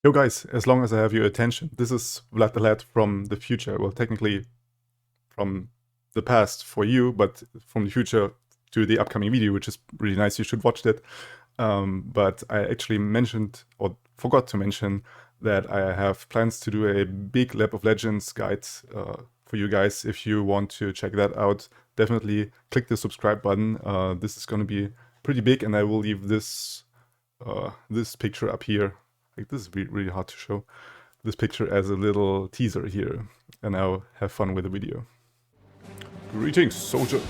Yo guys, as long as I have your attention, this is Vlad the Lad from the future. Well, technically from the past for you, but from the future to the upcoming video, which is really nice. You should watch that. But I actually mentioned, or forgot to mention, that I have plans to do a big Lab of Legends guide for you guys. If you want to check that out, definitely click the subscribe button. This is going to be pretty big, and I will leave this this picture up here. Like, this is really hard to show. This picture as a little teaser here, and now have fun with the video. Greetings, soldier.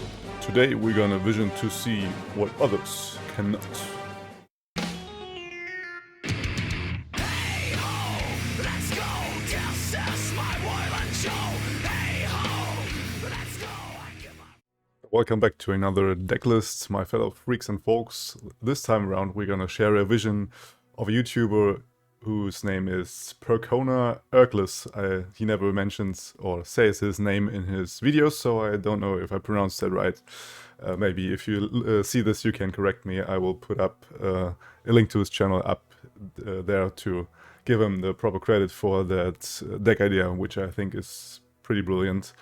Today we're gonna vision to see what others cannot. Welcome back to another deck list, my fellow freaks and folks. This time around we're gonna share a vision of a YouTuber whose name is Perkona Erglis. He never mentions or says his name in his videos, so I don't know if I pronounced that right. Maybe if you see this you can correct me. I will put up a link to his channel up there to give him the proper credit for that deck idea, which I think is pretty brilliant.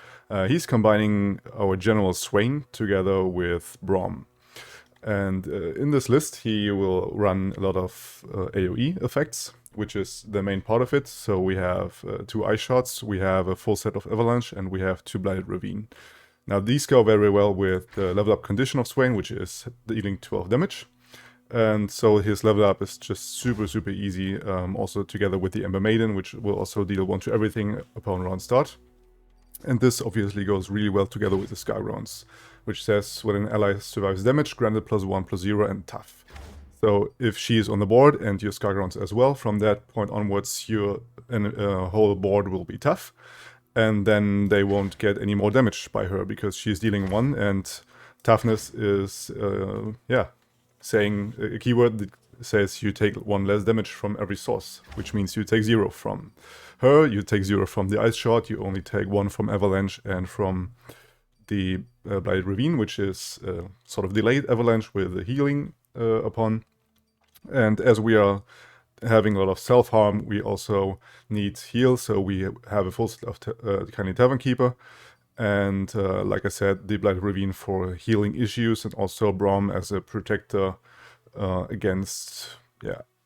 He's combining our general Swain together with Braum. And in this list he will run a lot of AoE effects, which is the main part of it. So we have 2 ice shots, we have a full set of avalanche, and we have 2 blighted ravine. Now these go very well with the level up condition of Swain, which is dealing 12 damage. And so his level up is just super easy, also together with the Ember Maiden, which will also deal 1 to everything upon round start. And this obviously goes really well together with the Sky Rounds, which says when an ally survives damage, granted +1/+0 and tough. So if she is on the board and your Sky Rounds as well, from that point onwards your whole board will be tough. And then they won't get any more damage by her because she's dealing 1, and toughness is, saying a keyword that says you take 1 less damage from every source, which means you take 0 from her, you take 0 from the ice shot, you only take 1 from avalanche and from the blighted ravine, which is sort of delayed avalanche with the healing upon. And as we are having a lot of self-harm, we also need heal, so we have a full set of Tiny Tavern Keeper. And like I said, the blighted ravine for healing issues, and also Braum as a protector against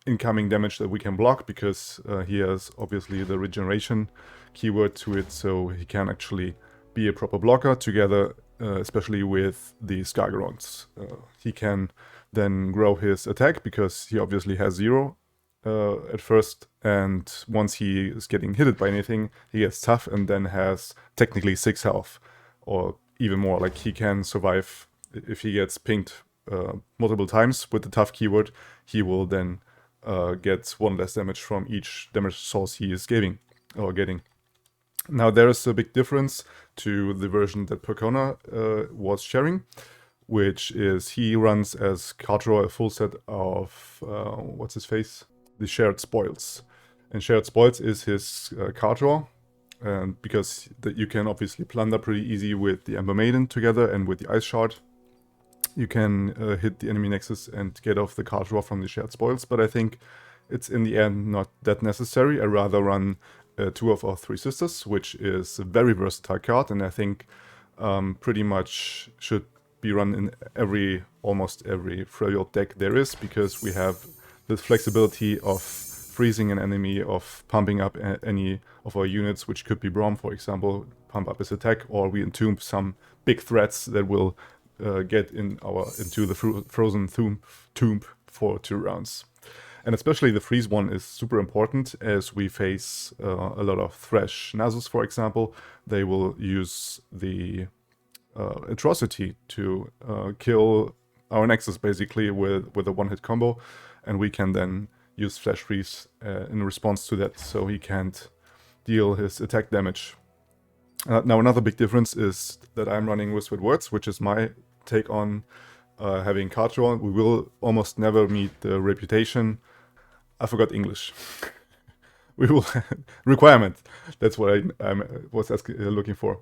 incoming damage that we can block, because he has obviously the regeneration keyword to it, so he can actually be a proper blocker together, especially with the Skygrounds. He can then grow his attack because he obviously has 0 at first, and once he is getting hit by anything, he gets tough and then has technically 6 health, or even more. Like, he can survive if he gets pinged multiple times with the tough keyword. He will then get 1 less damage from each damage source he is getting. Now there is a big difference to the version that Perkona was sharing, which is he runs as card draw a full set of, what's his face? The Shared Spoils. And Shared Spoils is his card draw, and because you can obviously plunder pretty easy with the Ember Maiden together and with the Ice Shard. You can hit the enemy nexus and get off the card draw from the Shared Spoils, but I think it's in the end not that necessary. I rather run 2 of our 3 Sisters, which is a very versatile card, and I think pretty much should be run in almost every Freljord deck there is, because we have the flexibility of freezing an enemy, of pumping up any of our units, which could be Braum, for example, pump up his attack, or we entomb some big threats that will get into the frozen tomb for 2 rounds. And especially the freeze one is super important, as we face a lot of Thresh Nasus, for example. They will use the atrocity to kill our Nexus basically with a 1-hit combo, and we can then use Flash Freeze in response to that, so he can't deal his attack damage. Now another big difference is that I'm running Whispered Words, which is my take on having card draw. We will almost never meet the reputation. I forgot English. We will requirement. That's what I was looking for.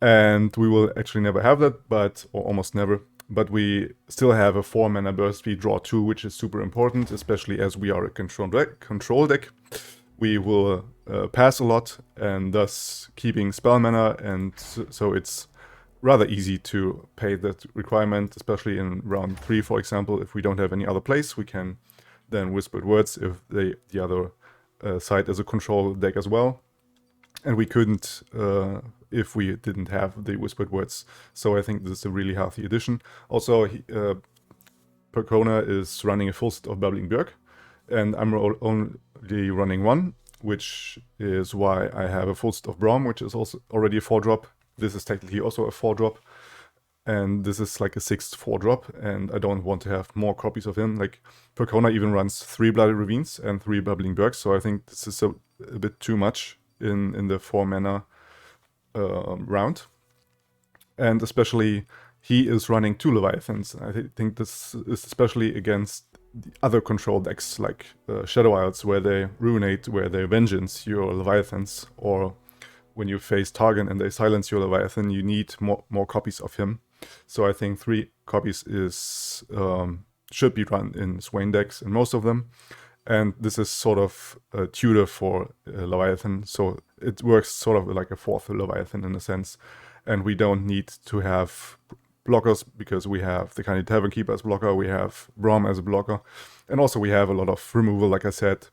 And we will actually never have that, or almost never. But we still have a 4-mana burst speed draw 2, which is super important, especially as we are a control deck. we will pass a lot, and thus keeping spell mana, and so it's rather easy to pay that requirement, especially in round 3, for example. If we don't have any other place, we can then Whispered Words if the other side is a control deck as well. And we couldn't if we didn't have the Whispered Words. So I think this is a really healthy addition. Also, Perkona is running a full set of Babbling Björk, and I'm only running one, which is why I have a full set of Braum, which is also already a 4-drop. This is technically also a 4-drop, and this is like a 6th 4-drop, and I don't want to have more copies of him. Like, Perkona even runs 3 Bloody Ravines and 3 Babbling Björks, so I think this is a bit too much in the 4-mana round. And especially, he is running 2 Leviathans. I think this is especially against the other control decks, like Shadow Isles, where they Ruinate, where they Vengeance your Leviathans, or when you face Targon and they silence your Leviathan, you need more copies of him. So I think 3 copies is should be run in Swain decks, in most of them. And this is sort of a tutor for Leviathan, so it works sort of like a 4th Leviathan in a sense. And we don't need to have blockers, because we have the Kindly Tavern Keeper as blocker, we have Braum as a blocker, and also we have a lot of removal, like I said,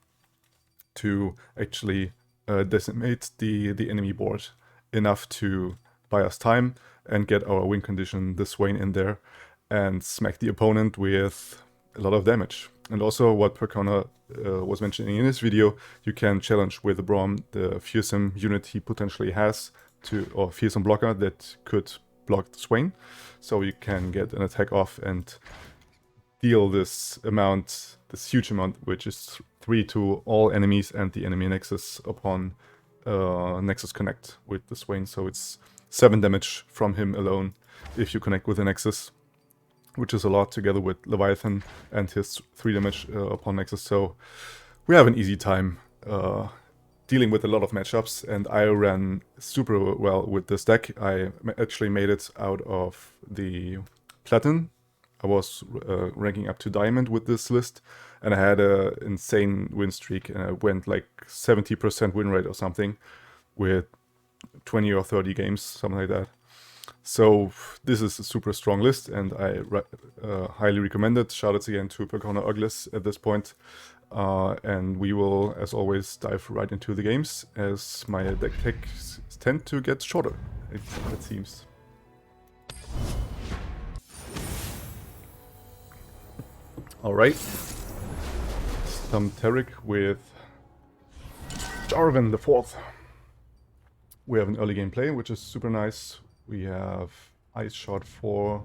to actually decimate the enemy board enough to buy us time and get our win condition, the Swain, in there and smack the opponent with a lot of damage. And also what Perkona was mentioning in this video, you can challenge with the Braum the fearsome unit he potentially has, or fearsome blocker that could block the Swain. So you can get an attack off and deal this amount, this huge amount, which is 3 to all enemies and the enemy Nexus upon Nexus connect with the Swain. So it's 7 damage from him alone if you connect with the Nexus, which is a lot, together with Leviathan and his 3 damage upon Nexus. So we have an easy time dealing with a lot of matchups, and I ran super well with this deck. I actually made it out of the Platinum. I was ranking up to Diamond with this list, and I had an insane win streak, and I went like 70% win rate or something with 20 or 30 games, something like that. So this is a super strong list, and I highly recommend it. Shoutouts again to Perkona Erglis at this point. And we will, as always, dive right into the games, as my deck techs tend to get shorter, it seems. Alright. Some Tarek with Jarvan the 4th. We have an early game play, which is super nice. We have Ice Shot for...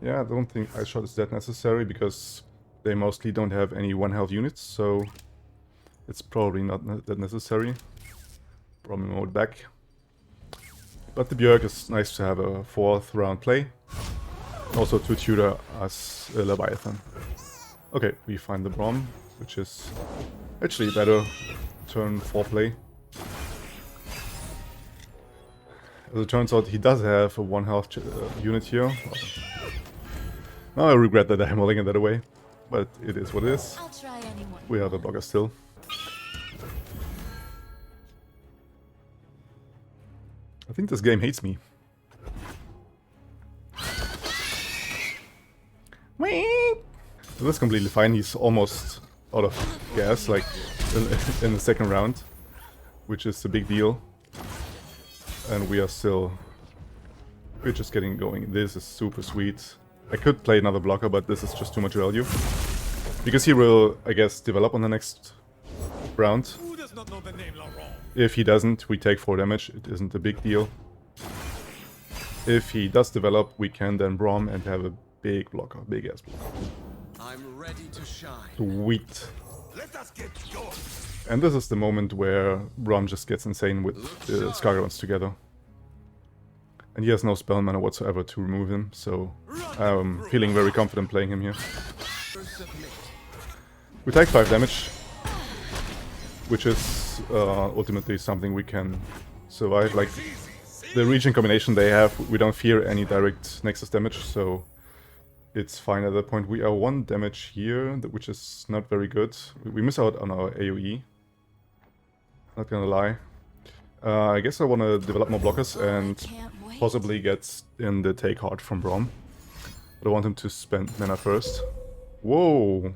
Yeah, I don't think Ice Shot is that necessary, because they mostly don't have any 1 health units, so it's probably not that necessary. Probably mode back. But the Björk is nice to have a 4th round play. Also to tutor us a Leviathan. Okay, we find the Braum, which is actually better turn 4 play. As it turns out, he does have a 1 health unit here. Now I regret that I'm mulling that away, but it is what it is. We have a blocker still. I think this game hates me. That's completely fine. He's almost out of gas, like in the 2nd round, which is a big deal. And we're just getting going. This is super sweet. I could play another blocker, but this is just too much value. Because he will, I guess, develop on the next round. If he doesn't, we take 4 damage. It isn't a big deal. If he does develop, we can then Braum and have a big blocker, big ass blocker. I'm ready to shine. Sweet. Let us get going. And this is the moment where Braum just gets insane with the Skargons together. And he has no spell mana whatsoever to remove him, so I'm feeling very confident playing him here. We take 5 damage, which is ultimately something we can survive. Like, the region combination they have, we don't fear any direct Nexus damage, so it's fine at that point. We are 1 damage here, which is not very good. We miss out on our AoE, not gonna lie. I guess I want to develop more blockers and possibly get in the take hard from Braum. But I want him to spend mana first. Whoa!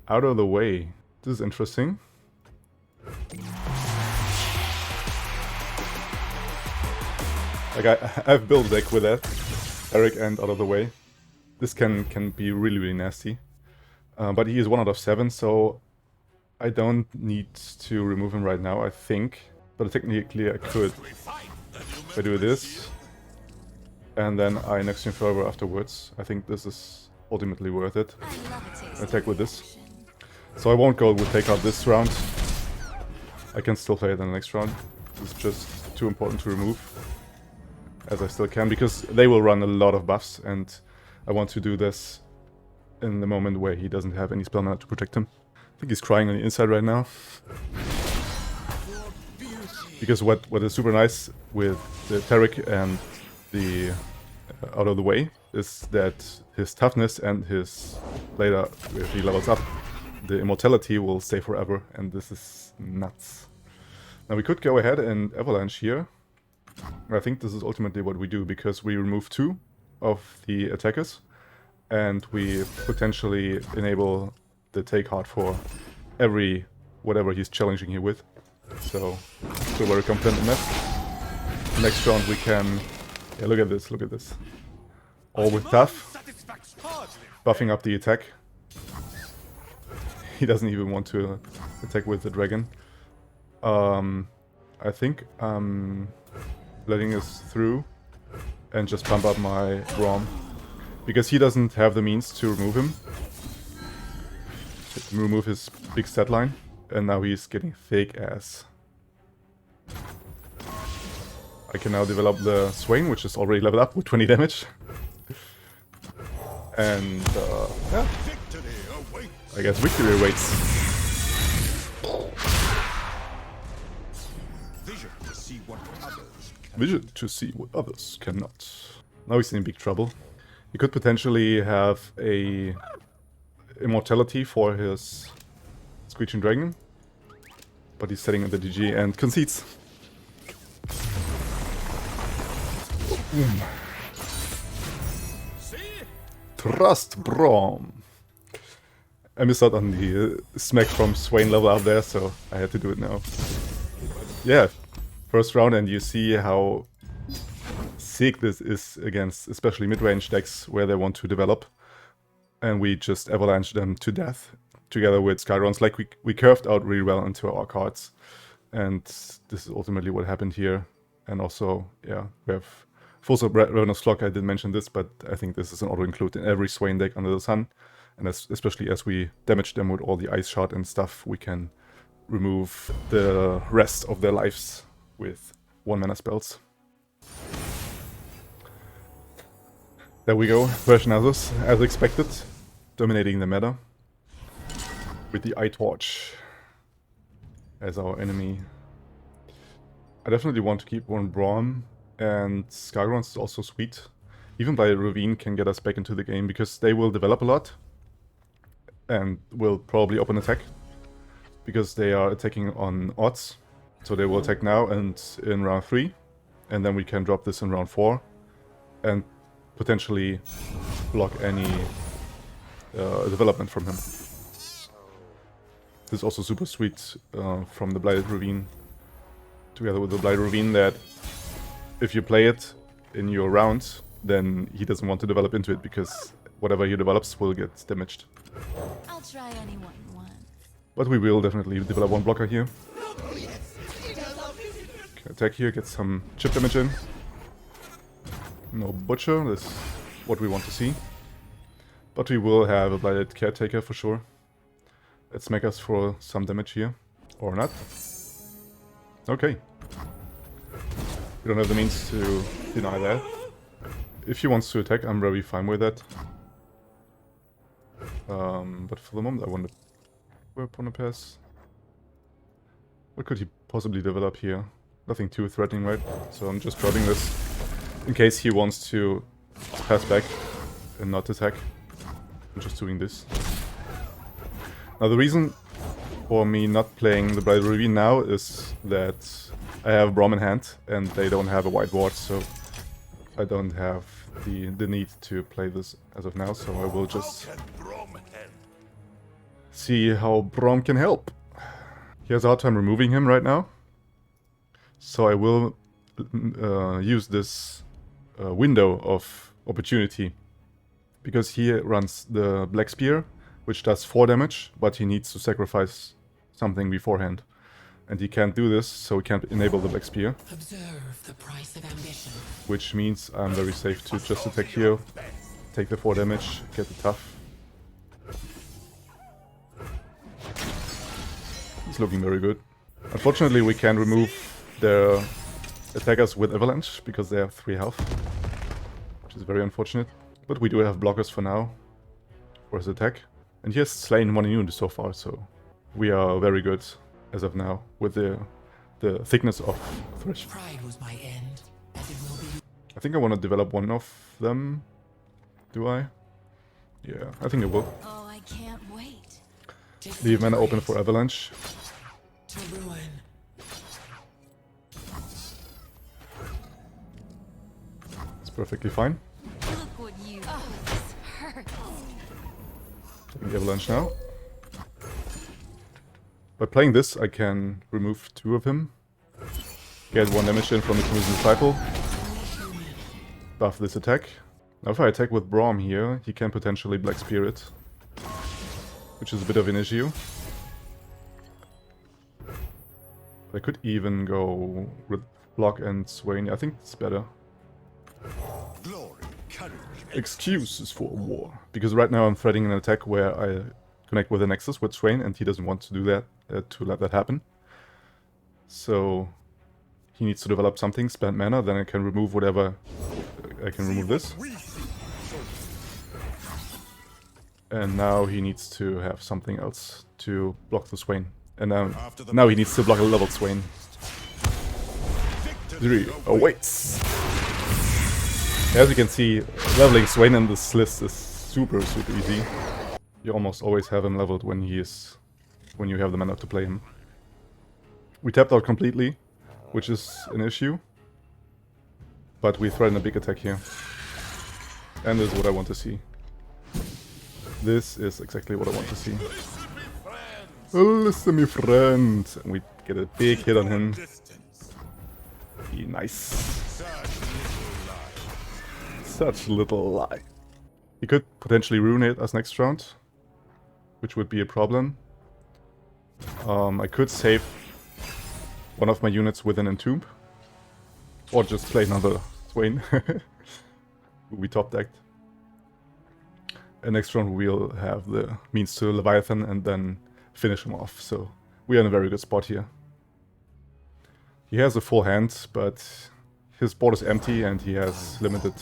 Out of the way. This is interesting. Like I've built a deck with that. Eric and out of the way. This can be really nasty. But he is 1 out of 7, so I don't need to remove him right now, I think. But technically I could. If I do this, and then I next him further afterwards. I think this is ultimately worth it. Attack with this. So I won't go with take out this round. I can still play it in the next round. It's just too important to remove. As I still can, because they will run a lot of buffs, and I want to do this in the moment where he doesn't have any spell mana to protect him. I think he's crying on the inside right now. Because what is super nice with the Tarek and the out of the way is that his toughness and his later, if he levels up, the immortality will stay forever, and this is nuts. Now we could go ahead and avalanche here. I think this is ultimately what we do, because we remove 2 of the attackers and we potentially enable the take hard for every whatever he's challenging you with. So still very confident in that. Next round we can... Yeah, look at this, look at this. All with tough. Buffing up the attack. He doesn't even want to attack with the dragon. I think letting us through and just pump up my Braum, because he doesn't have the means to remove him. Remove his big stat line, and now he's getting fake ass. I can now develop the Swain, which is already leveled up with 20 damage. And yeah, I guess victory awaits. Vision to see what others cannot. Now he's in big trouble. He could potentially have a immortality for his Screeching Dragon, but he's setting in the DG and concedes. Trust Braum. I missed out on the smack from Swain level out there, so I had to do it now. Yeah. First round, and you see how sick this is against especially mid-range decks where they want to develop. And we just avalanche them to death together with Skyrons. Like we curved out really well into our cards. And this is ultimately what happened here. And also, yeah, we have Full Ravenous Flock. I did mention this, but I think this is an auto-include in every Swain deck under the sun. And especially as we damage them with all the Ice Shard and stuff, we can remove the rest of their lives with 1 mana spells. There we go, Version Azus, as expected, dominating the meta with the Eye Torch as our enemy. I definitely want to keep one Braum, and Skyrons is also sweet. Even by Ravine can get us back into the game, because they will develop a lot and will probably open attack, because they are attacking on odds. So they will attack now and in round 3, and then we can drop this in round 4 and potentially block any development from him. This is also super sweet from the Blighted Ravine, together with the Blighted Ravine, that if you play it in your round, then he doesn't want to develop into it, because whatever he develops will get damaged. I'll try anyone once. But we will definitely develop one blocker here. Attack here, get some chip damage in. No Butcher, that's what we want to see. But we will have a Blighted Caretaker for sure. Let's smack us for some damage here. Or not. Okay. We don't have the means to deny that. If he wants to attack, I'm very fine with that. But for the moment I want to whip on a pass. What could he possibly develop here? Nothing too threatening, right? So I'm just dropping this in case he wants to pass back and not attack. I'm just doing this. Now the reason for me not playing the Bright Ravine now is that I have Braum in hand and they don't have a white ward, so I don't have the need to play this as of now, so I will just see how Braum can help. He has a hard time removing him right now, so I will use this window of opportunity, because he runs the Black Spear, which does 4 damage, but he needs to sacrifice something beforehand. And he can't do this, so he can't enable the Black Spear. Observe the price of ambition. Which means I'm very safe to just attack here, take the 4 damage, get the tough. He's looking very good. Unfortunately, we can remove their attackers with Avalanche, because they have 3 health. Which is very unfortunate. But we do have blockers for now, for his attack. And he has slain 1 unit so far, so we are very good as of now with the thickness of Thresh. Pride was my end, as it will be. I think I want to develop one of them. Do I? Yeah, I think I will. Oh, I can't wait. Leave mana open for Avalanche. To ruin. It's perfectly fine. Look what you. Oh, this hurts. Taking the Avalanche now. By playing this, I can remove 2 of him. Get 1 damage in from the Crimson Disciple. Buff this attack. Now if I attack with Braum here, he can potentially Black Spirit. Which is a bit of an issue. I could even go with Block and Swain. I think it's better. Glory, courage, Excuses for war. Because right now I'm threading an attack where I connect with a Nexus with Swain, and he doesn't want to do that, to let that happen. So he needs to develop something, spend mana, then I can remove whatever. I can remove this. And now he needs to have something else to block the Swain. And now he needs to block a leveled Swain. 3 awaits. As you can see, leveling Swain in this list is super easy. You almost always have him leveled when you have the mana to play him. We tapped out completely, which is an issue. But we threaten a big attack here. And this is what I want to see. This is exactly what I want to see. Listen, me friend. And we get a big hit on him. Nice. Such little lie. He could potentially ruinate us next round, which would be a problem. I could save one of my units with an Entomb. Or just play another Swain. We top decked. And next round we'll have the means to Leviathan and then finish him off. So we are in a very good spot here. He has a full hand, but his board is empty and he has limited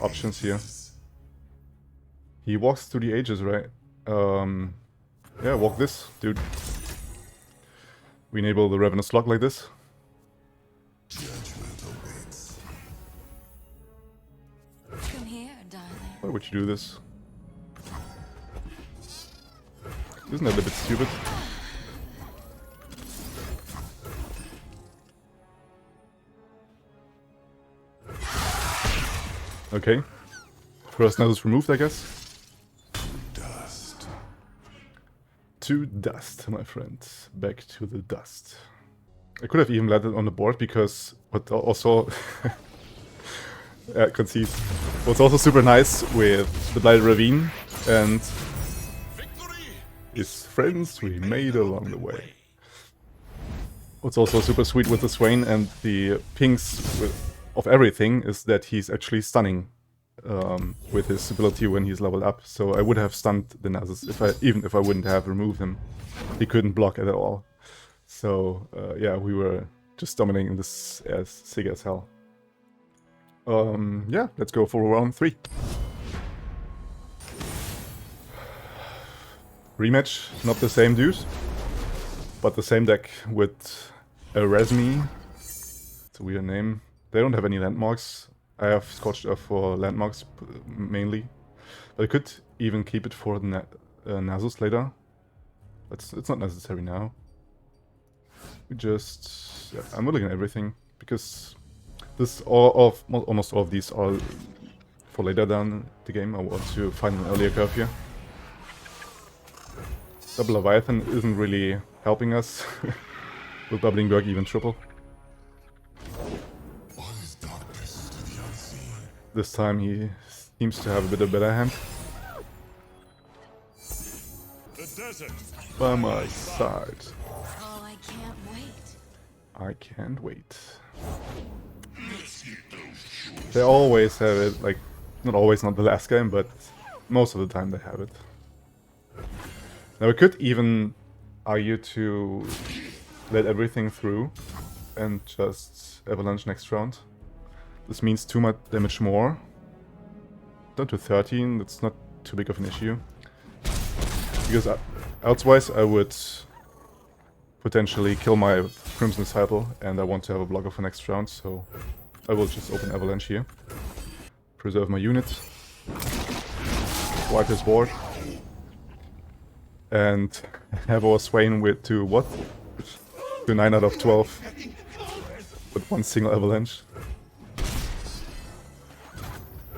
options here. He walks through the ages, right? Yeah, walk this, dude. We enable the Ravenous Slug like this. Come here, darling. Why would you do this? Isn't that a bit stupid? Okay. First Nasus removed, I guess. dust. To dust, my friend. Back to the dust. I could have even landed on the board because what also concede. What's also super nice with the Blighted Ravine and his friends we made along the way. What's also super sweet with the Swain and the pings of everything is that he's actually stunning with his ability when he's leveled up. So I would have stunned the Nasus even if I wouldn't have removed him. He couldn't block at all. So yeah, we were just dominating this as sick as hell. Yeah, let's go for round 3. Rematch, not the same dude, but the same deck with Erasmi. It's a weird name. They don't have any landmarks. I have Scorched Earth for landmarks mainly, but I could even keep it for the Nasus later. It's not necessary now. We just... Yeah, I'm looking at everything, because almost all of these are for later down the game. I want to find an earlier curve here. Double Leviathan isn't really helping us with doubling Berg even triple. This time he seems to have a bit of better hand. The desert. By my side. Oh, I can't wait. I can't wait. They always have it, like, not always, not the last game, but most of the time they have it. Now we could even argue to let everything through and just avalanche next round. This means 2 much damage more. Down to 13, that's not too big of an issue. Because elsewise I would potentially kill my Crimson Disciple, and I want to have a blocker for next round, so I will just open Avalanche here. Preserve my unit. Wipe his board. And have our Swain with to what? To 9 out of 12. With 1 single Avalanche.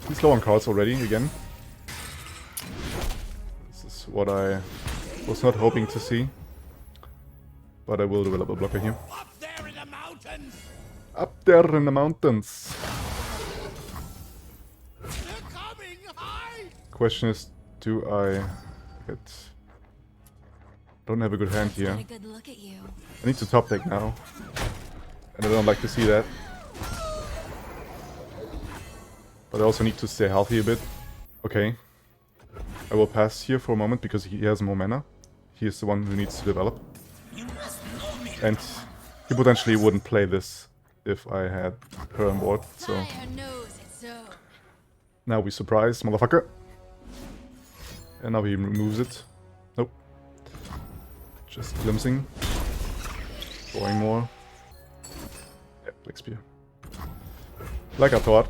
He's low on cards already, again. This is what I was not hoping to see. But I will develop a blocker here. Up there in the mountains! Up there in the mountains! They're coming! Hide! Question is, do I get... Don't have a good hand here. Get a good look at you. I need to top deck now. And I don't like to see that. But I also need to stay healthy a bit. Okay. I will pass here for a moment because he has more mana. He is the one who needs to develop. And he potentially wouldn't play this if I had her on board, so... Fire knows it's so. Now we surprise, motherfucker. And now he removes it. Nope. Just glimpsing. Drawing more. Yeah, Black Spear. Like I thought.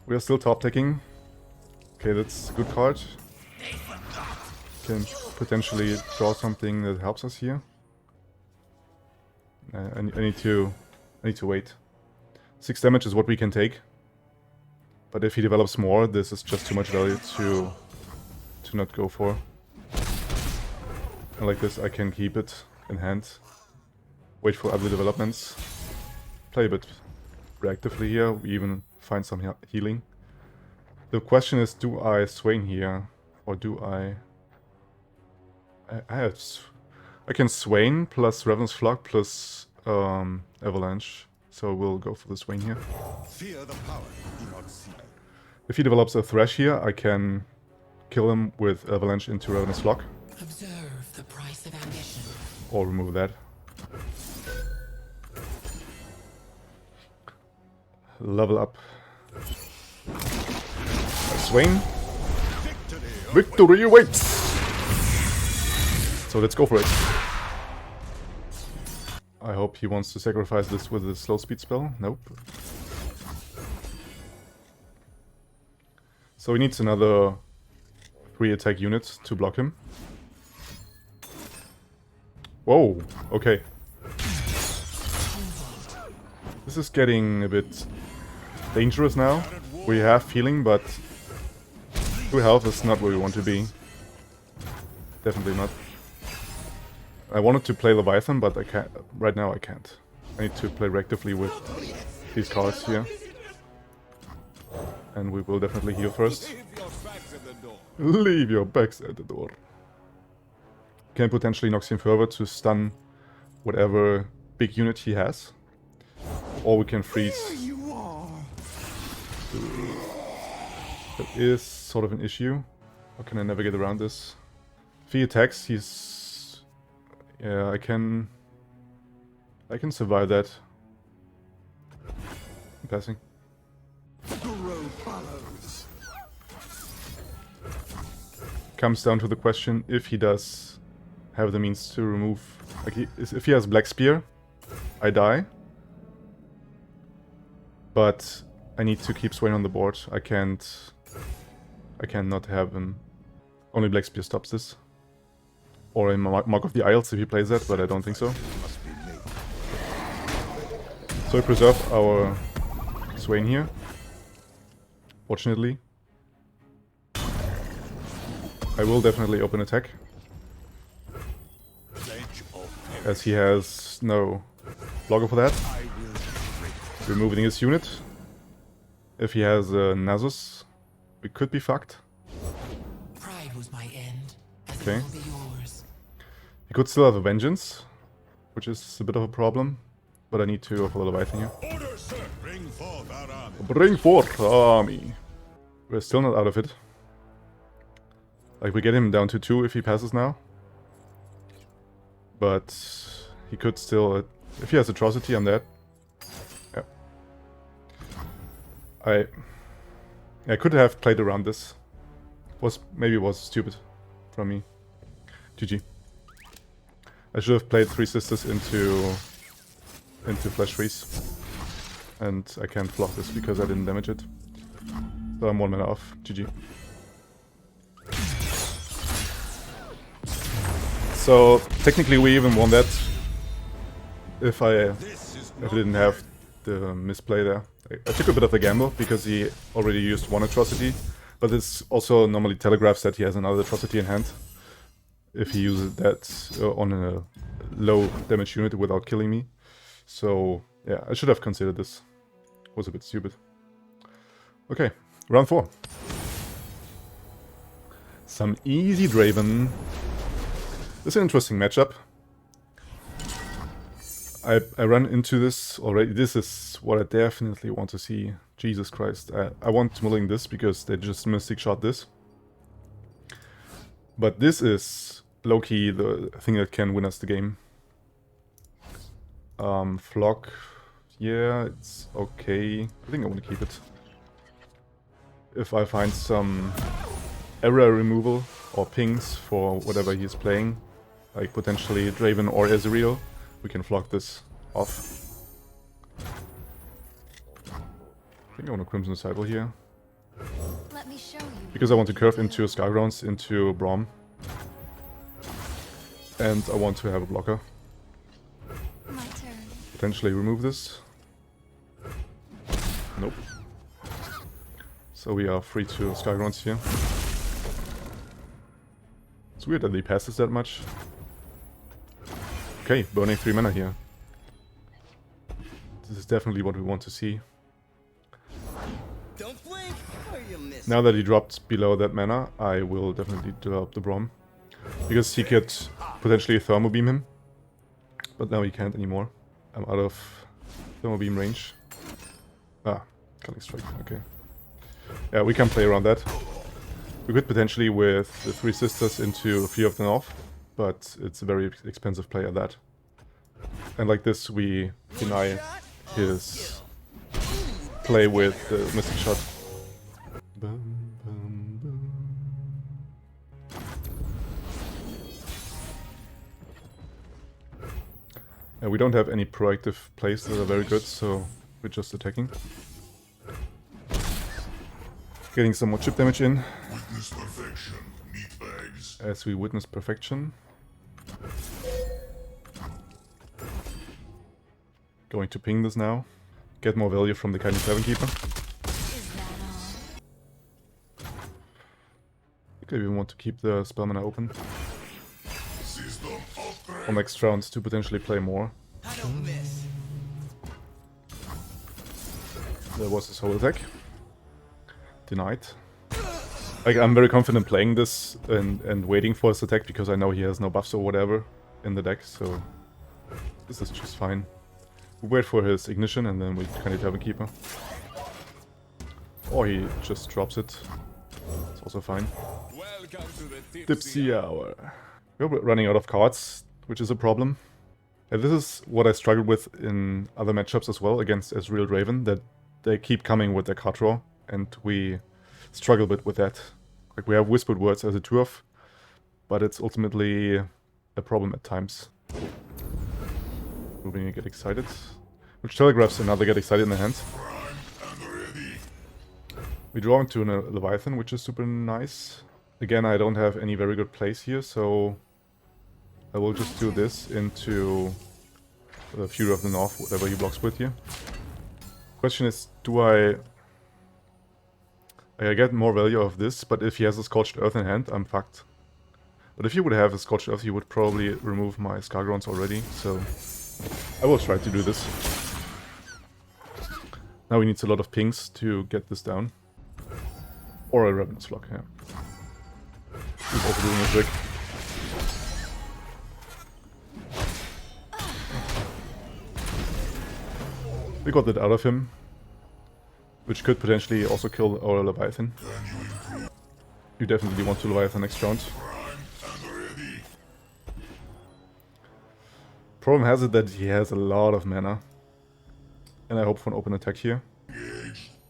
We are still top decking. Okay, that's a good card. Can potentially draw something that helps us here. I need to wait. 6 damage is what we can take. But if he develops more, this is just too much value to not go for. And like this, I can keep it in hand. Wait for other developments. Play a bit reactively here. We even find some healing. The question is, do I Swain here? Or do I I can Swain plus Ravenous Flock plus Avalanche. So we'll go for the Swain here. Fear the power you do not see. If he develops a Thresh here, I can kill him with Avalanche into Ravenous Flock. Observe the price of ambition. Or remove that. Level up. Swain. Victory awaits! So let's go for it. I hope he wants to sacrifice this with a slow speed spell. Nope. So he needs another 3 attack unit to block him. Whoa, okay. This is getting a bit dangerous now. We have healing, but 2 health is not where we want to be. Definitely not. I wanted to play Leviathan, but I can't. Right now I can't. I need to play reactively with these cards here. And we will definitely heal first. Leave your backs at the door. Can potentially Nox him further to stun whatever big unit he has. Or we can freeze. That is sort of an issue. How can I navigate around this? If he attacks, he's... Yeah, I can survive that. I'm passing. Comes down to the question if he does have the means to remove... Like, if he has Black Spear, I die. But I need to keep Swain on the board. I can't not have him Only Black Spear stops this. Or a Mark of the Isles if he plays that, but I don't think so. So we preserve our Swain here. Fortunately. I will definitely open attack. As he has no blocker for that. Removing his unit. If he has a Nasus, we could be fucked. Pride was my end, as Okay. it will be yours. He could still have a Vengeance, which is a bit of a problem. But I need to go for the Leviathan here. Order, sir. Bring forth our army. Bring forth army. We're still not out of it. Like, we get him down to 2 if he passes now. But he could still... if he has Atrocity, I'm dead. Yeah. I could have played around this. Maybe it was stupid from me. GG. I should have played 3 Sisters into Flash Freeze. And I can't block this because I didn't damage it. So I'm 1 mana off. GG. So technically we even won that if I didn't have the misplay there. I took a bit of a gamble because he already used 1 Atrocity, but this also normally telegraphs that he has another Atrocity in hand if he uses that on a low damage unit without killing me. So yeah, I should have considered this. Was a bit stupid. Okay, round 4. Some easy Draven. This is an interesting matchup. I run into this already. This is what I definitely want to see. Jesus Christ. I want milling this because they just Mystic Shot this. But this is low-key the thing that can win us the game. Flock. Yeah, it's okay. I think I want to keep it. If I find some error removal or pings for whatever he's playing, like potentially Draven or Ezreal, we can flock this off. I think I want to Crimson Disciple here. Let me show you. Because I want to curve into Skygrounds, into Braum. And I want to have a blocker. My turn. Potentially remove this. Nope. So we are free to Skygrounds here. It's weird that he passes that much. Okay, burning 3 mana here. This is definitely what we want to see. Don't blink or you miss. Now that he dropped below that mana, I will definitely develop the Braum. Because he could potentially Thermo Beam him. But now he can't anymore. I'm out of Thermo Beam range. Ah, Cunning Strike, okay. Yeah, we can play around that. We could potentially with the 3 Sisters into Fear of the North, but it's a very expensive play at that. And like this, we deny his play with the Mystic Shot. Bum, bum, bum. Yeah, we don't have any proactive plays that are very good, so we're just attacking. Getting some more chip damage in. Witness perfection, meatbags. As we witness perfection. Going to ping this now. Get more value from the Kindly Tavern Keeper. Is that all? Okay, we want to keep the spell mana open. System upgrade. For next round to potentially play more. I don't miss. There was his whole attack. Denied. Like, I'm very confident playing this and waiting for his attack because I know he has no buffs or whatever in the deck, so this is just fine. We wait for his ignition and then we Kindly Tavern Keeper. Or he just drops it. It's also fine. Welcome to the Tipsy Hour. We're running out of cards, which is a problem. And this is what I struggled with in other matchups as well against Ezreal Draven, that they keep coming with their card draw, and we struggle a bit with that. Like, we have Whispered Words as a 2-off, but it's ultimately a problem at times. Moving and Get Excited. Which telegraphs another Get Excited in the hand. Primed and ready. We draw into a Leviathan, which is super nice. Again, I don't have any very good plays here, so I will just do this into the Fury of the North, whatever he blocks with here. Question is, do I get more value of this, but if he has a Scorched Earth in hand, I'm fucked. But if he would have a Scorched Earth, he would probably remove my Scargrounds already, so I will try to do this. Now he needs a lot of pings to get this down. Or a Ravenous Flock, yeah. He's also doing a trick. We got that out of him, which could potentially also kill our Leviathan. You definitely want to Leviathan next round. Problem has it that he has a lot of mana. And I hope for an open attack here.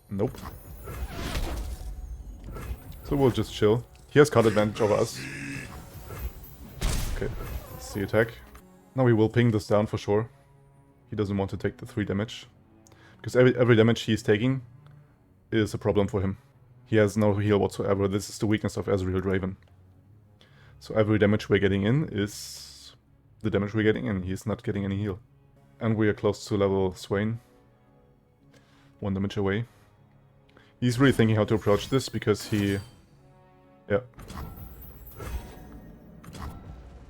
Nope. So we'll just chill. He has card advantage over us. Okay, let's see attack. Now he will ping this down for sure. He doesn't want to take the 3 damage. Because every damage he's taking is a problem for him. He has no heal whatsoever. This is the weakness of Ezreal Draven. So every damage we're getting in is the damage we're getting in. He's not getting any heal. And we are close to level Swain. 1 damage away. He's really thinking how to approach this because he... yeah.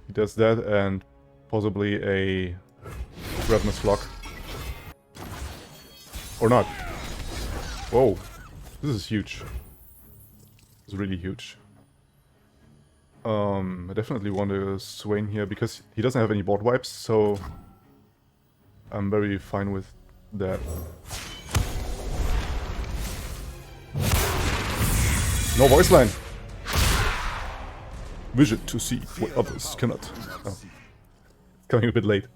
He does that and possibly a Ravenous Flock. Or not. Whoa. This is huge. It's really huge. I definitely want to Swain here because he doesn't have any board wipes, so I'm very fine with that. No voice line. Vision to see what others cannot. Oh. It's coming a bit late.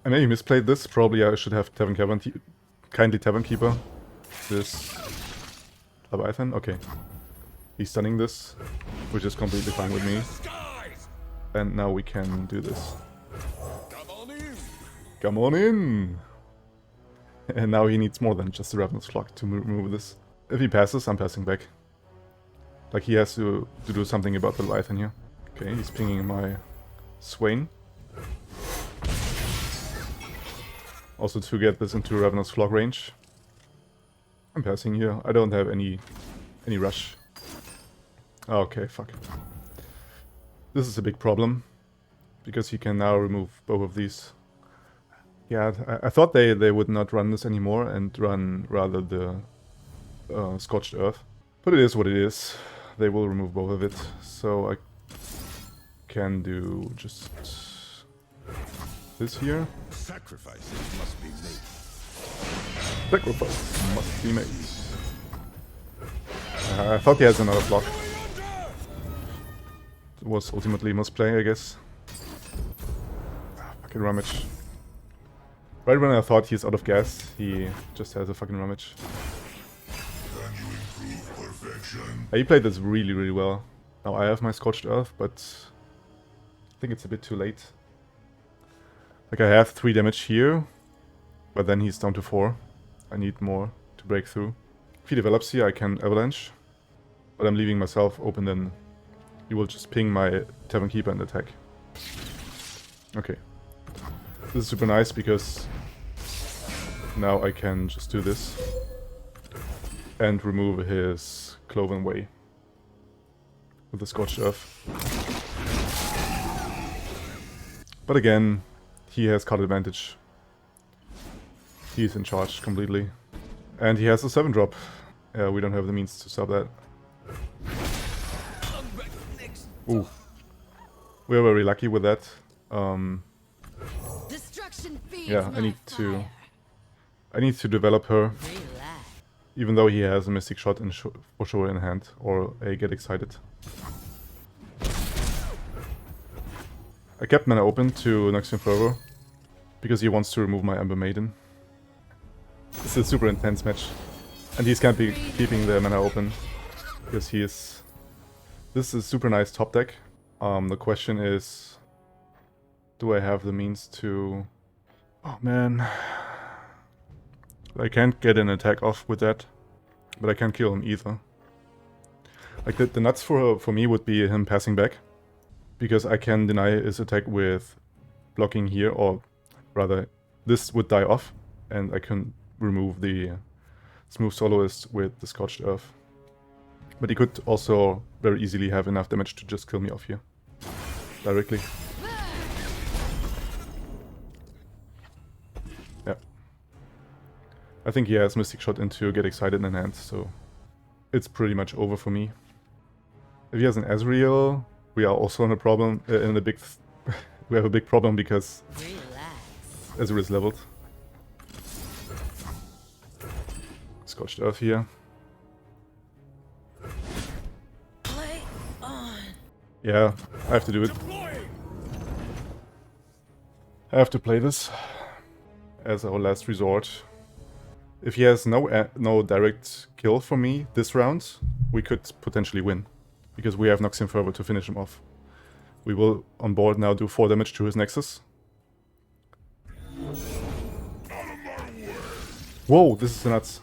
I maybe misplayed this. Probably I should have kindly Tavern Keeper this Leviathan. Okay. He's stunning this, which is completely fine with me. And now we can do this. Come on in. Come on in! And now he needs more than just the Ravenous Flock to remove this. If he passes, I'm passing back. Like he has to do something about the Leviathan here. Okay, he's pinging my Swain. Also to get this into Ravenous Flock range. I'm passing here. I don't have any rush. Okay, fuck. This is a big problem. Because he can now remove both of these. Yeah, I thought they would not run this anymore and run rather the Scorched Earth. But it is what it is. They will remove both of it. So I can do just this here. Sacrifices must be made. Sacrifice must be made. I thought he has another block. It was ultimately must play, I guess. Fucking Rummage. Right when I thought he's out of gas, he just has a fucking Rummage. Can you improve perfection? He played this really, really well. Now I have my Scorched Earth, but I think it's a bit too late. Like I have 3 damage here, but then he's down to 4. I need more to break through. If he develops here, I can Avalanche. But I'm leaving myself open, then he will just ping my Tavern Keeper and attack. Okay. This is super nice because now I can just do this and remove his Cloven Way with the Scorched Earth. But again, he has card advantage. He's in charge completely. And he has a 7-drop. Yeah, we don't have the means to stop that. Ooh. We're very lucky with that. Yeah, I need to develop her. Even though he has a Mystic Shot for sure in hand. Or a Get Excited. I kept mana open to Noxian Fervor. Because he wants to remove my Ember Maiden. This is a super intense match. And he's can't be keeping the mana open. Because he is... This is super nice top deck. The question is... Do I have the means to... Oh man... I can't get an attack off with that. But I can't kill him either. Like the nuts for me would be him passing back, because I can deny his attack with blocking here, or rather this would die off and I can remove the smooth soloist with the Scorched Earth. But he could also very easily have enough damage to just kill me off here directly. Yeah. I think he has Mystic Shot into Get Excited in hand, so it's pretty much over for me. If he has an Ezreal, we are also in a problem. We have a big problem because Ezreal is leveled. Scorched Earth here. Play on. Yeah, I have to do it. I have to play this as our last resort. If he has no direct kill for me this round, we could potentially win, because we have Noxian Fervor to finish him off. We will on board now do 4 damage to his Nexus. Whoa, this is nuts.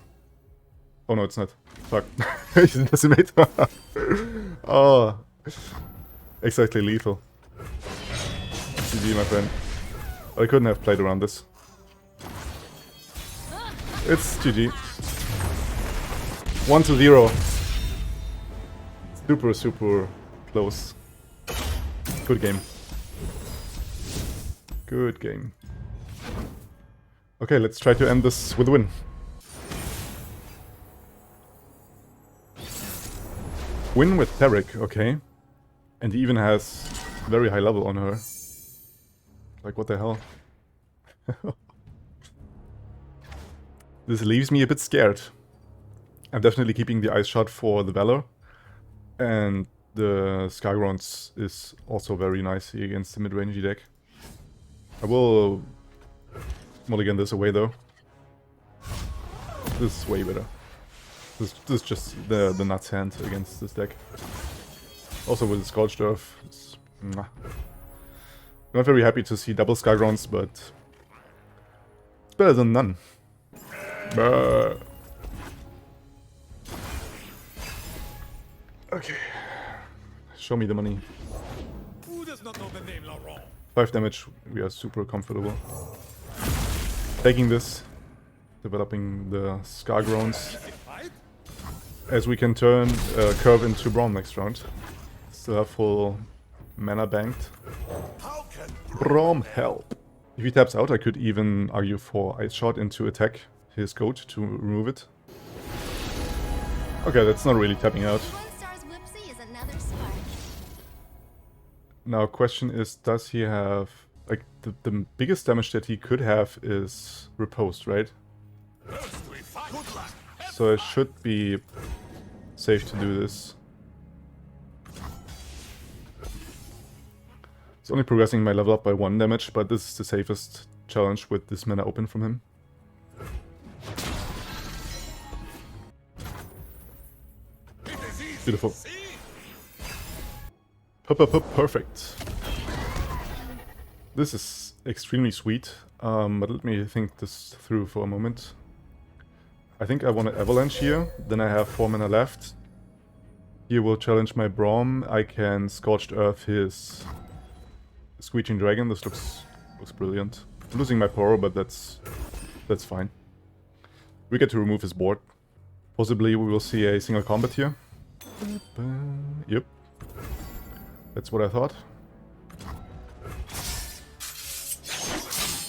Oh no, it's not. Fuck. He's an decimator. Oh. Exactly lethal. GG, my friend. I couldn't have played around this. It's GG. 1-0. Super close. Good game. Good game. Okay, let's try to end this with a win. Win with Tarek, okay. And he even has very high level on her. Like, what the hell? This leaves me a bit scared. I'm definitely keeping the Ice Shot for the Valor. And the Skygrounds is also very nice here against the mid-rangey deck. I will mulligan this away though. This is way better. This is just the nuts hand against this deck. Also with the Scorched Earth. I'm not very happy to see double Skygrounds, but it's better than none. Okay. Show me the money. Who does not know the name Laurent? 5 damage, we are super comfortable. Taking this, developing the Scargrounds, as we can turn Curve into Braum next round. Still have full mana banked. How can Braum help! If he taps out, I could even argue for Ice Shot into attack his goat to remove it. Okay, that's not really tapping out. One star's Whipsy is another spark. Now, question is, does he have... Like, the biggest damage that he could have is Riposte, right? first we fight? Good luck. So it should be safe to do this. It's only progressing my level up by 1 damage, but this is the safest challenge with this mana open from him. Beautiful. Perfect. This is extremely sweet, but let me think this through for a moment. I think I want to Avalanche here, then I have 4 mana left. Here will challenge my Braum. I can Scorched Earth his Screeching Dragon. This looks brilliant. I'm losing my power, but that's fine. We get to remove his board. Possibly we will see a single combat here. Yep. That's what I thought.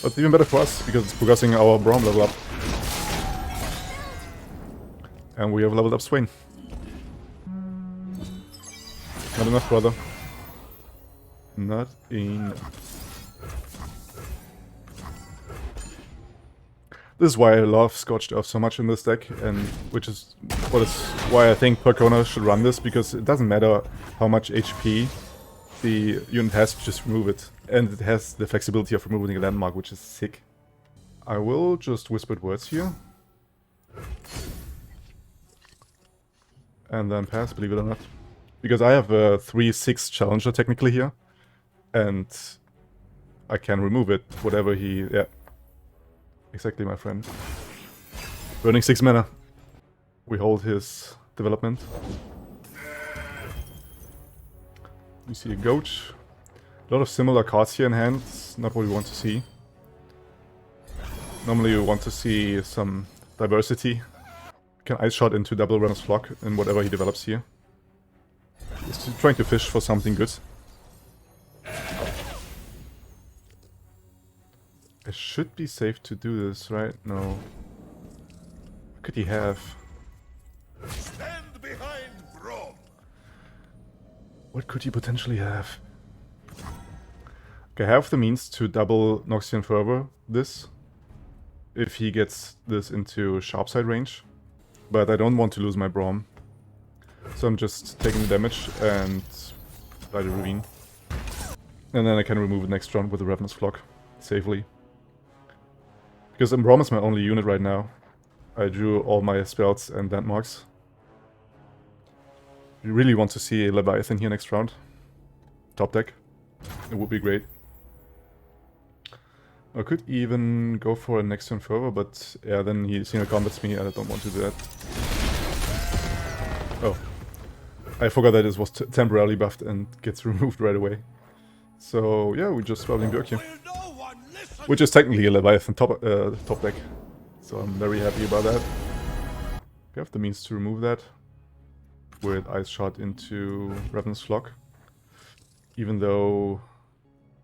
But even better for us, because it's progressing our Braum level up. And we have leveled up Swain. Not enough, brother. Not enough. This is why I love Scorched Earth so much in this deck, and which is why I think Perkona should run this, because it doesn't matter how much HP the unit has, just remove it. And it has the flexibility of removing a landmark, which is sick. I will just Whispered Words here. And then pass, believe it or not. Because I have a 3/6 Challenger technically here. And I can remove it, whatever he... yeah. Exactly, my friend. Burning 6 mana. We hold his development. We see a goat. A lot of similar cards here in hand. It's not what we want to see. Normally we want to see some diversity. Can Ice Shot into double Runner's Flock in whatever he develops here. He's trying to fish for something good. It should be safe to do this, right? No. What could he have? Stand behind Braum. What could he potentially have? Okay, I have the means to double Noxian Fervor this. If he gets this into sharp side range. But I don't want to lose my Braum. So I'm just taking the damage and light a Ravine. And then I can remove it next round with the Ravenous Flock. Safely. Because Braum is my only unit right now. I drew all my spells and landmarks. You really want to see a Leviathan here next round. Top deck. It would be great. I could even go for a next turn further, but yeah, then he single combats me and I don't want to do that. Oh. I forgot that it was temporarily buffed and gets removed right away. So yeah, we just Swain Braum here. Will no one listen? Which is technically a Leviathan top deck. So I'm very happy about that. We have the means to remove that. With Ice Shot into Ravenous Flock. Even though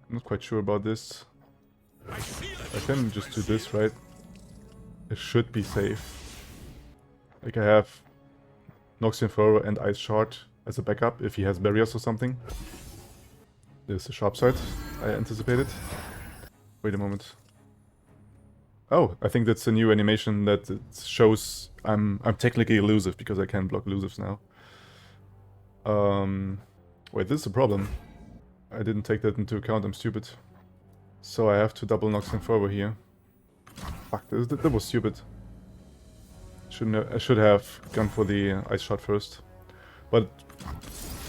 I'm not quite sure about this. I can just do this, right? It should be safe. Like I have Noxian Fervor and Ice Shard as a backup if he has barriers or something. There's a sharp side. I anticipated. Wait a moment. Oh, I think that's a new animation that it shows I'm technically elusive because I can block elusives now. Wait, this is a problem. I didn't take that into account, I'm stupid. So I have to double Noxian Fervor here. Fuck, that was stupid. I should have gone for the Ice Shot first. But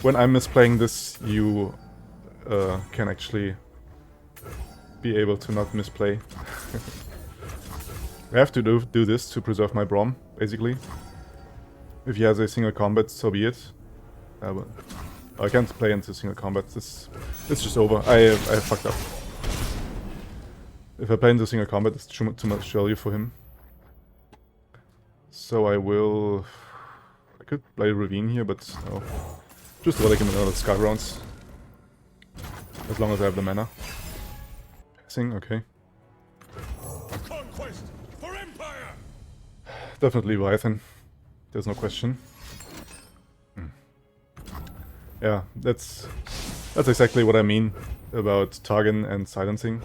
when I'm misplaying this, you can actually be able to not misplay. I have to do this to preserve my Braum, basically. If he has a single combat, so be it. But I can't play into single combat. It's just over. I fucked up. If I play into single combat, it's too much value for him. So I could play Ravine here, but no. Just relic him in another Sky rounds. As long as I have the mana. Passing, okay. Conquest for Empire. Definitely Leviathan. There's no question. Yeah, that's exactly what I mean about Targan and silencing.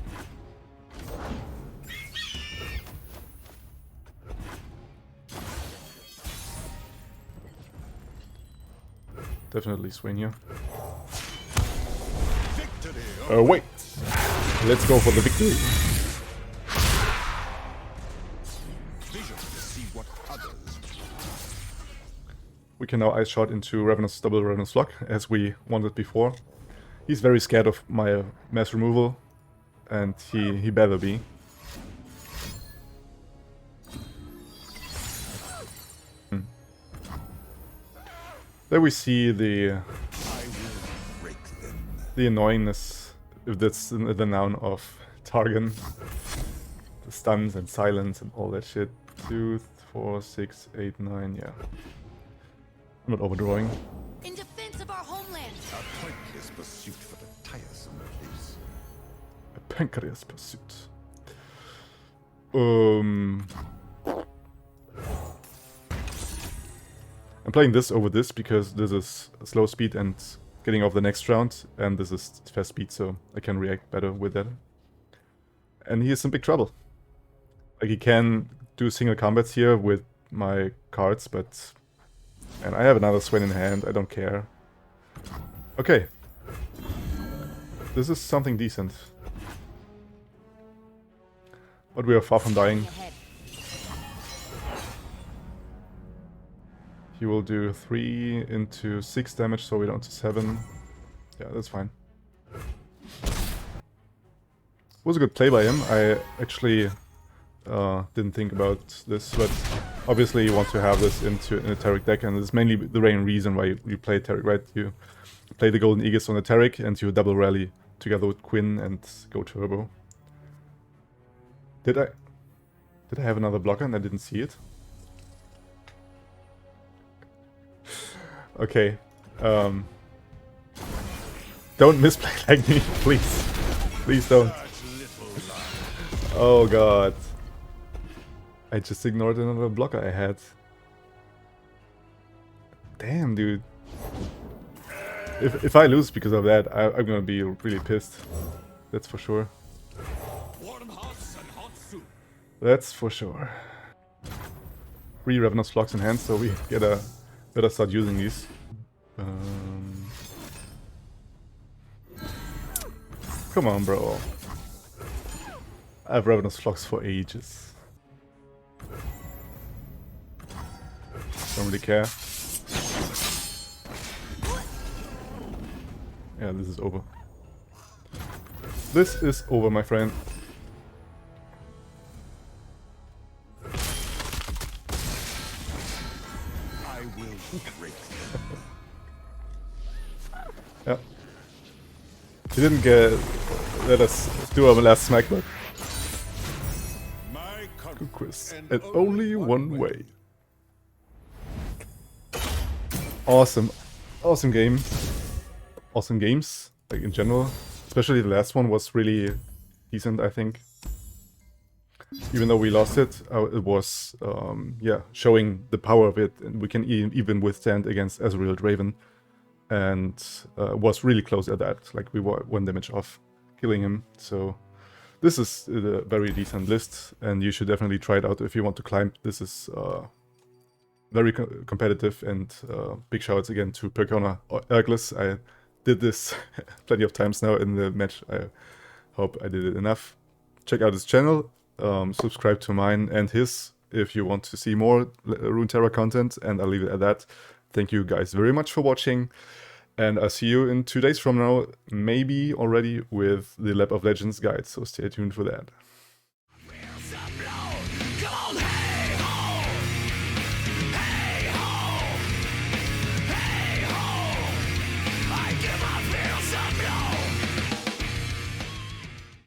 Definitely Swain here. Victory. Wait! Let's go for the victory! Vision to see what others. We can now Ice Shot into double Ravenous Flock, as we wanted before. He's very scared of my mass removal, and he better be. There we see the annoyingness, if that's the noun of Targan. The stuns and silence and all that shit. 2, 4, 6, 8, 9, yeah. I'm not overdrawing. In defense of our homeland. A pointless pursuit for the tiresome place. A pancreas pursuit. I'm playing this over this because this is slow speed and getting off the next round, and this is fast speed, so I can react better with that. And he is in big trouble. Like, he can do single combats here with my cards, but... And I have another Swain in hand, I don't care. Okay. This is something decent. But we are far from dying. He will do 3 into 6 damage, so we're down to 7. Yeah, that's fine. Was a good play by him. I actually didn't think about this, but obviously you want to have this into an Eteric deck, and it's mainly the main reason why you play Eteric, right? You play the Golden Aegis on the Taric and you double rally together with Quinn and go turbo. Did I have another blocker and I didn't see it? Okay. Don't misplay like me, please. Please don't. Oh god. I just ignored another blocker I had. Damn, dude. If I lose because of that, I'm gonna be really pissed. That's for sure. That's for sure. 3 Ravenous Flocks in hand, so we better start using these. Come on, bro. I have Ravenous Flocks for ages. Don't really care. Yeah, this is over. This is over, my friend. I will break. Yeah. He didn't let us do our last smack, but My good quiz. And only one way. Awesome. Awesome game. Awesome games, like in general. Especially the last one was really decent, I think. Even though we lost it, it was, yeah, showing the power of it, and we can even withstand against Azrael Draven. And was really close at that, like we were 1 damage off killing him. So this is a very decent list, and you should definitely try it out if you want to climb. This is very competitive, and big shoutouts again to Perkona Erglis. I did this plenty of times now in the match. I hope I did it enough. Check out his channel, subscribe to mine and his if you want to see more Runeterra content, and I'll leave it at that. Thank you guys very much for watching, and I'll see you in 2 days from now, maybe already with the Lab of Legends guide, so stay tuned for that.